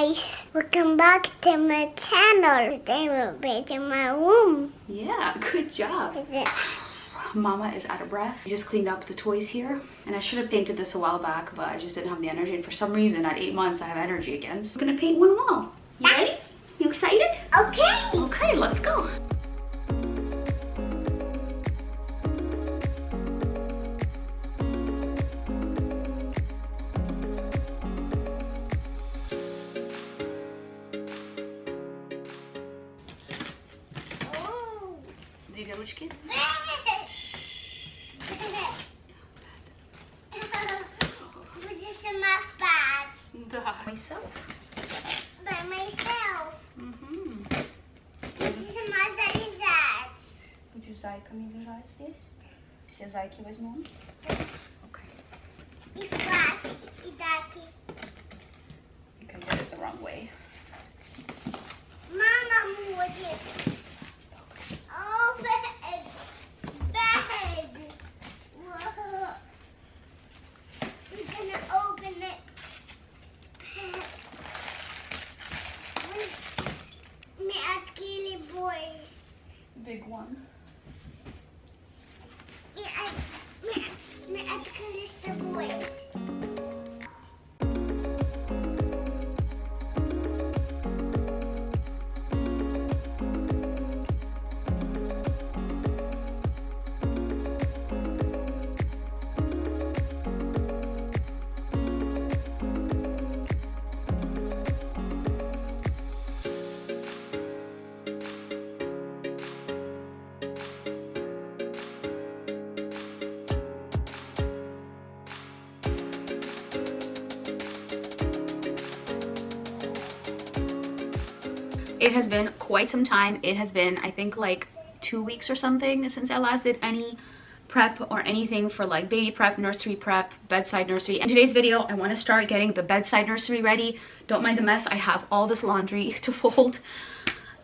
guys, welcome back to my channel. Today we're painting my room. Yeah, good job. Mama is out of breath. I just cleaned up the toys here, and I should have painted this a while back, but I just didn't have the energy, and for some reason at 8 months I have energy again. So I'm gonna paint one wall. You ready? You excited? Okay. Okay, let's go. You good, which kid? Myself. By myself. Mhm. This is my zad. Будешь зайками лежать здесь? Все зайки возьмем? Okay. И флаки, и даки. You can put it the wrong way. Mama будет. Oh, bed. Bed. Whoa. We're gonna open it. Me at Killy boy. Big one. Me at Calista boy. It has been quite some time. It has been, I think, like 2 weeks or something since I last did any prep or anything for like baby prep, nursery prep, bedside nursery. In today's video, I want to start getting the bedside nursery ready. Don't mind the mess. I have all this laundry to fold.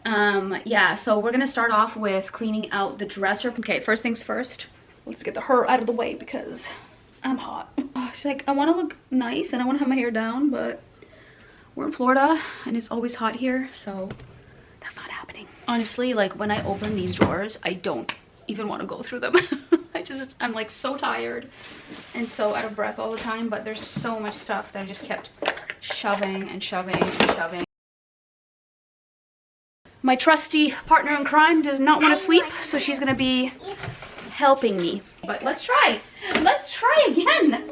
Yeah, so we're gonna start off with cleaning out the dresser. Okay, first things first, let's get her out of the way because I'm hot. She's like, I want to look nice and I want to have my hair down, but we're in Florida and it's always hot here, so that's not happening. Honestly, like when I open these drawers, I don't even want to go through them. I'm like so tired and so out of breath all the time, but there's so much stuff that I just kept shoving and shoving and shoving. My trusty partner in crime does not want to sleep, so she's gonna be helping me. But let's try. Let's try again.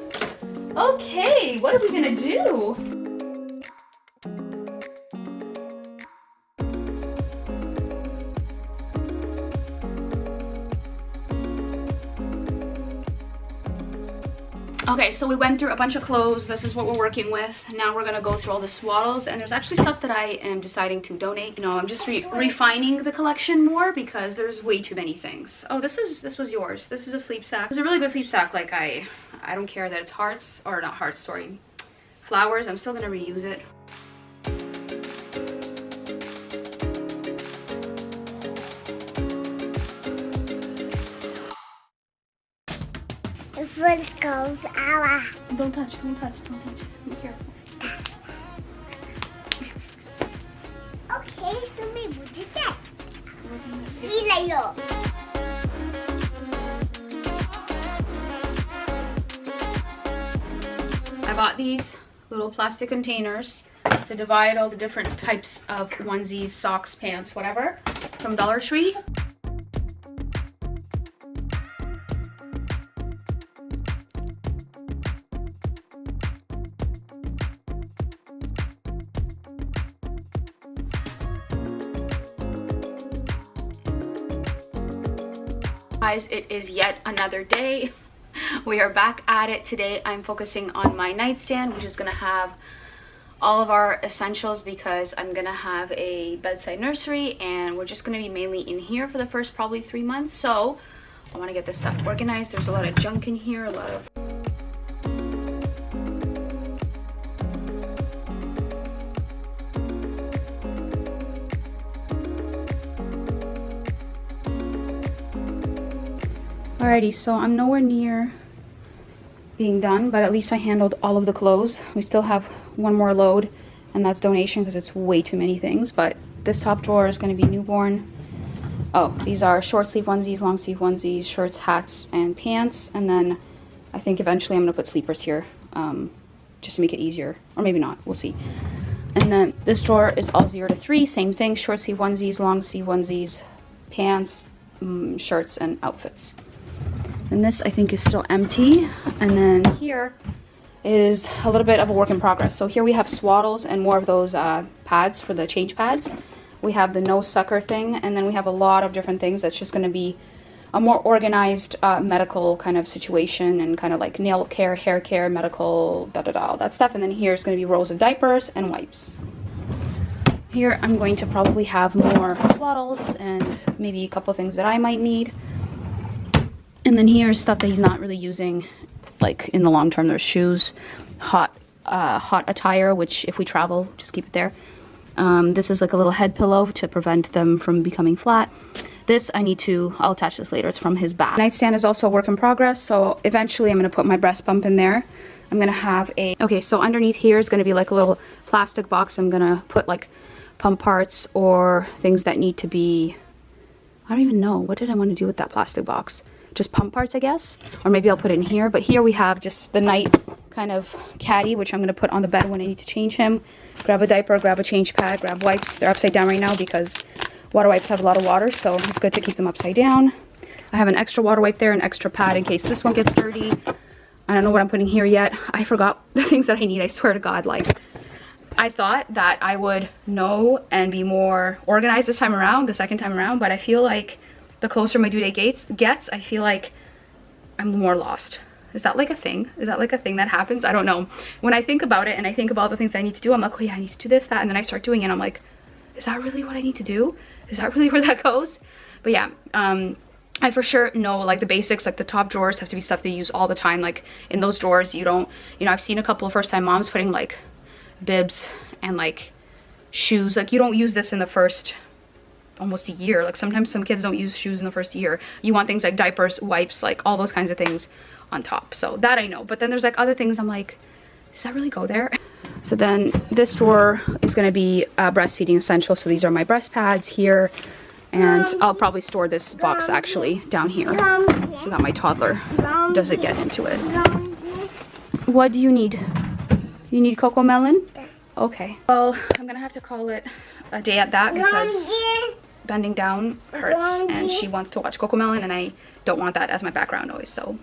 Okay, what are we gonna do? Okay, so we went through a bunch of clothes. This is what we're working with. Now we're gonna go through all the swaddles, and there's actually stuff that I am deciding to donate. You know, I'm just refining the collection more because there's way too many things. Oh, this was yours. This is a sleep sack. It's a really good sleep sack. Like I don't care that it's hearts, or not hearts, sorry, flowers. I'm still gonna reuse it. The first goes our. Don't touch, don't touch, don't touch. Be careful. Okay, so me budget. Relayo. I bought these little plastic containers to divide all the different types of onesies, socks, pants, whatever, from Dollar Tree. Guys, it is yet another day. We are back at it. Today I'm focusing on my nightstand, which is gonna have all of our essentials because I'm gonna have a bedside nursery and we're just gonna be mainly in here for the first probably 3 months. So I want to get this stuff organized. There's a lot of junk in here, a lot of Alrighty, so I'm nowhere near being done, but at least I handled all of the clothes. We still have one more load and that's donation because it's way too many things. But this top drawer is going to be newborn. Oh, these are short sleeve onesies, long sleeve onesies, shirts, hats, and pants. And then I think eventually I'm going to put sleepers here, just to make it easier. Or maybe not, we'll see. And then this drawer is all 0 to 3, same thing, short sleeve onesies, long sleeve onesies, pants, shirts, and outfits. And this I think is still empty. And then here is a little bit of a work in progress. So here we have swaddles and more of those pads for the change pads. We have the no sucker thing, and then we have a lot of different things that's just going to be a more organized medical kind of situation, and kind of like nail care, hair care, medical, all that stuff. And then here's going to be rolls of diapers and wipes. Here I'm going to probably have more swaddles and maybe a couple things that I might need. And then here's stuff that he's not really using, like in the long term. There's shoes, hot attire, which if we travel, just keep it there. This is like a little head pillow to prevent them from becoming flat. This I'll attach this later. It's from his bag. Nightstand is also a work in progress. So eventually I'm going to put my breast pump in there. I'm going to have okay, so underneath here is going to be like a little plastic box. I'm going to put like pump parts or things that need to be, I don't even know. What did I want to do with that plastic box? Just pump parts, I guess. Or maybe I'll put it in here. But here we have just the night kind of caddy, which I'm going to put on the bed when I need to change him. Grab a diaper, grab a change pad, grab wipes. They're upside down right now because water wipes have a lot of water, so it's good to keep them upside down. I have an extra water wipe there, an extra pad in case this one gets dirty. I don't know what I'm putting here yet. I forgot the things that I need, I swear to God. Like, I thought that I would know and be more organized this time around, the second time around, but I feel like the closer my due date gets, I feel like I'm more lost. Is that like a thing? Is that like a thing that happens? I don't know. When I think about it and I think about the things I need to do, I'm like, oh yeah, I need to do this, that, and then I start doing it and I'm like, is that really what I need to do? Is that really where that goes? But yeah, I for sure know like the basics, like the top drawers have to be stuff they use all the time. Like in those drawers, you don't, I've seen a couple of first time moms putting like bibs and like shoes. Like you don't use this in the first almost a year. Like sometimes some kids don't use shoes in the first year. You want things like diapers, wipes, like all those kinds of things on top. So that I know. But then there's like other things I'm like, does that really go there? So then this drawer is going to be breastfeeding essentials. So these are my breast pads here. And I'll probably store this box actually down here so that my toddler doesn't get into it. What do you need? You need cocoa melon? Okay. Well, I'm going to have to call it a day at that because bending down hurts and she wants to watch cocoa melon and I don't want that as my background noise. So